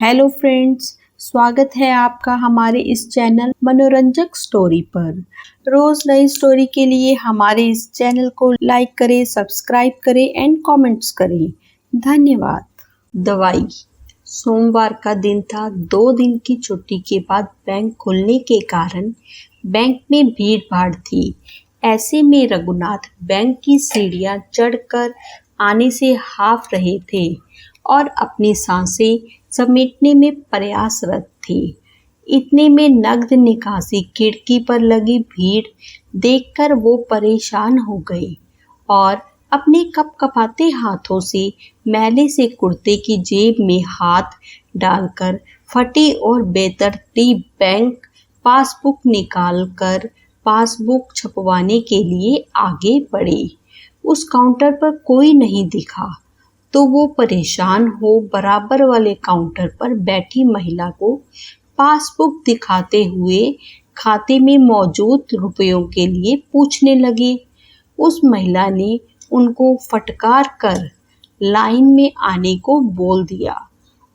Hello friends, स्वागत है आपका हमारे इस चैनल मनोरंजक स्टोरी पर। रोज नई स्टोरी के लिए हमारे इस चैनल को लाइक करें, सब्सक्राइब करें एंड कमेंट्स करें। धन्यवाद। दवाई। सोमवार का दिन था। 2 दिन की छुट्टी के बाद बैंक खुलने के कारण बैंक में भीड़ भाड़ थी। ऐसे में रघुनाथ बैंक की सीढ़ियां चढ़कर आने से हाफ रहे थे और अपनी सांसें समेटने में प्रयासरत थे। इतने में नगद निकासी खिड़की पर लगी भीड़ देखकर वो परेशान हो गए और अपने कपकपाते हाथों से मैले से कुर्ते की जेब में हाथ डालकर फटी और बेतरतीब बैंक पासबुक निकालकर पासबुक छपवाने के लिए आगे बढ़े। उस काउंटर पर कोई नहीं दिखा तो वो परेशान हो बराबर वाले काउंटर पर बैठी महिला को पासबुक दिखाते हुए खाते में मौजूद रुपयों के लिए पूछने लगे। उस महिला ने उनको फटकार कर लाइन में आने को बोल दिया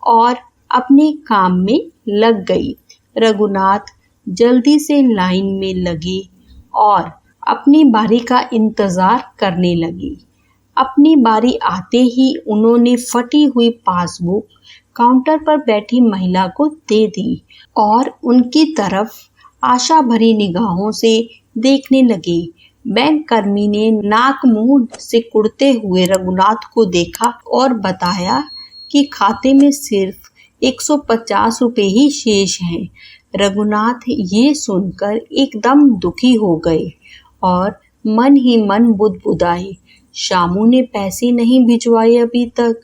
और अपने काम में लग गई। रघुनाथ जल्दी से लाइन में लगे और अपनी बारी का इंतजार करने लगे। अपनी बारी आते ही उन्होंने फटी हुई पासबुक काउंटर पर बैठी महिला को दे दी और उनकी तरफ आशा भरी निगाहों से देखने लगे। बैंक कर्मी ने नाक मुंह सिकुड़ते हुए रघुनाथ को देखा और बताया कि खाते में सिर्फ 150 रुपए ही शेष हैं। रघुनाथ ये सुनकर एकदम दुखी हो गए और मन ही मन बुदबुदाए, शामू ने पैसे नहीं भिजवाए अभी तक।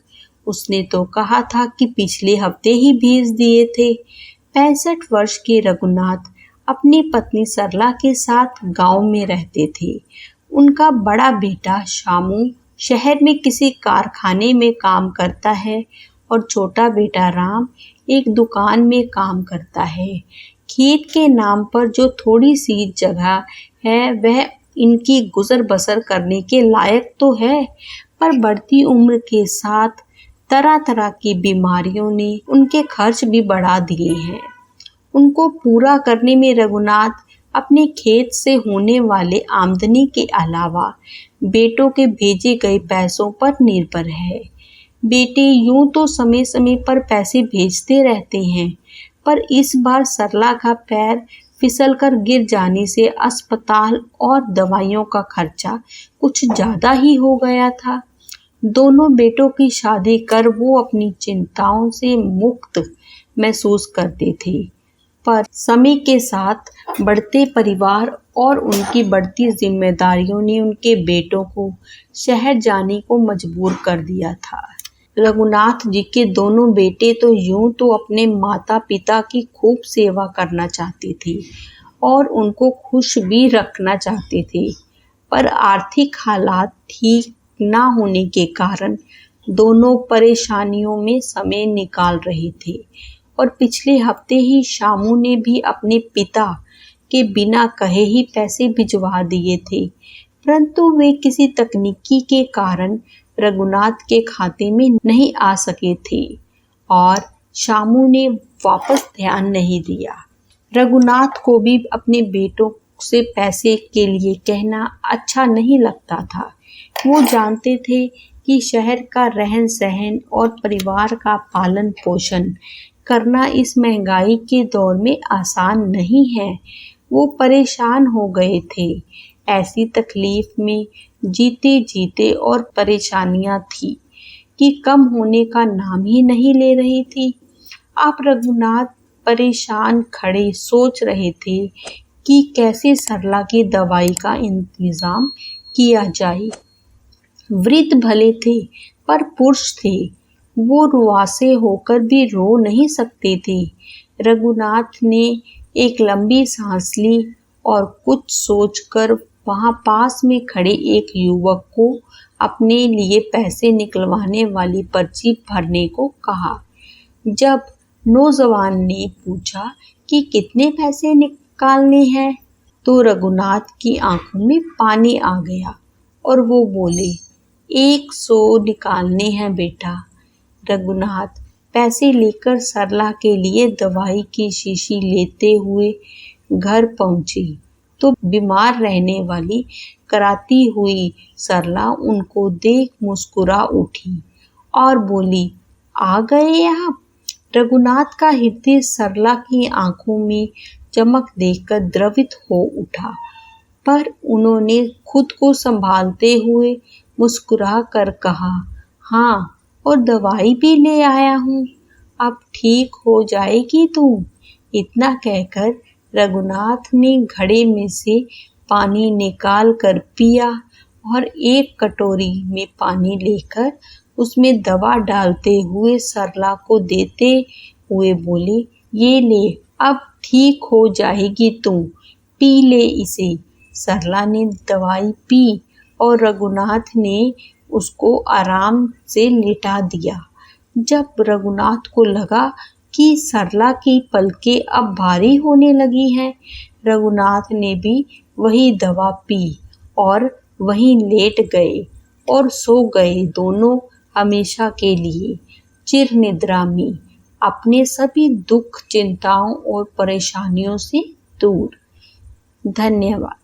उसने तो कहा था कि पिछले हफ्ते ही भेज दिए थे। 65 वर्ष के रघुनाथ अपनी पत्नी सरला के साथ गांव में रहते थे। उनका बड़ा बेटा शामू शहर में किसी कारखाने में काम करता है और छोटा बेटा राम एक दुकान में काम करता है। खेत के नाम पर जो थोड़ी सी जगह है वह इनकी गुजर बसर करने के लायक तो है, पर बढ़ती उम्र के साथ तरह तरह की बीमारियों ने उनके खर्च भी बढ़ा दिए हैं। उनको पूरा करने में रघुनाथ अपने खेत से होने वाले आमदनी के अलावा बेटों के भेजे गए पैसों पर निर्भर है। बेटे यूं तो समय समय पर पैसे भेजते रहते हैं, पर इस बार सरला का पैर फिसलकर गिर जाने से अस्पताल और दवाइयों का खर्चा कुछ ज्यादा ही हो गया था। दोनों बेटों की शादी कर वो अपनी चिंताओं से मुक्त महसूस करते थे, पर समय के साथ बढ़ते परिवार और उनकी बढ़ती जिम्मेदारियों ने उनके बेटों को शहर जाने को मजबूर कर दिया था। रघुनाथ जी के दोनों बेटे तो यूं तो अपने माता पिता की खूब सेवा करना चाहते थे और उनको खुश भी रखना चाहते थे, पर आर्थिक हालात ठीक ना होने के कारण दोनों परेशानियों में समय निकाल रहे थे। और पिछले हफ्ते ही शामू ने भी अपने पिता के बिना कहे ही पैसे भिजवा दिए थे, परंतु वे किसी तकनीकी के कारण रघुनाथ के खाते में नहीं आ सके थे और शामू ने वापस ध्यान नहीं दिया। रघुनाथ को भी अपने बेटों से पैसे के लिए कहना अच्छा नहीं लगता था। वो जानते थे कि शहर का रहन सहन और परिवार का पालन पोषण करना इस महंगाई के दौर में आसान नहीं है। वो परेशान हो गए थे। ऐसी तकलीफ में जीते जीते और परेशानियां थी कि कम होने का नाम ही नहीं ले रही थी। आप रघुनाथ परेशान खड़े सोच रहे थे कि कैसे सरला की दवाई का इंतजाम किया जाए। वृद्ध भले थे पर पुरुष थे, वो रुआसे होकर भी रो नहीं सकते थे। रघुनाथ ने एक लंबी सांस ली और कुछ सोचकर वहां पास में खड़े एक युवक को अपने लिए पैसे निकलवाने वाली पर्ची भरने को कहा। जब नौजवान ने पूछा कि कितने पैसे निकालने हैं, तो रघुनाथ की आंखों में पानी आ गया और वो बोले, 100 निकालने हैं बेटा। रघुनाथ पैसे लेकर सरला के लिए दवाई की शीशी लेते हुए घर पहुंची तो बीमार रहने वाली कराती हुई सरला उनको देख मुस्कुरा उठी और बोली, आ गए आप। रघुनाथ का हृदय सरला की आंखों में चमक देखकर द्रवित हो उठा, पर उन्होंने खुद को संभालते हुए मुस्कुरा कर कहा, हाँ, और दवाई भी ले आया हूँ, अब ठीक हो जाएगी तू। इतना कहकर रघुनाथ ने घड़े में से पानी निकाल कर पिया और एक कटोरी में पानी लेकर उसमें दवा डालते हुए सरला को देते हुए बोले, ये ले, अब ठीक हो जाएगी तू, पी ले इसे। सरला ने दवाई पी और रघुनाथ ने उसको आराम से लिटा दिया। जब रघुनाथ को लगा कि सरला की पलकें अब भारी होने लगी हैं, रघुनाथ ने भी वही दवा पी और वहीं लेट गए और सो गए दोनों हमेशा के लिए चिर निद्रा में, अपने सभी दुख, चिंताओं और परेशानियों से दूर। धन्यवाद।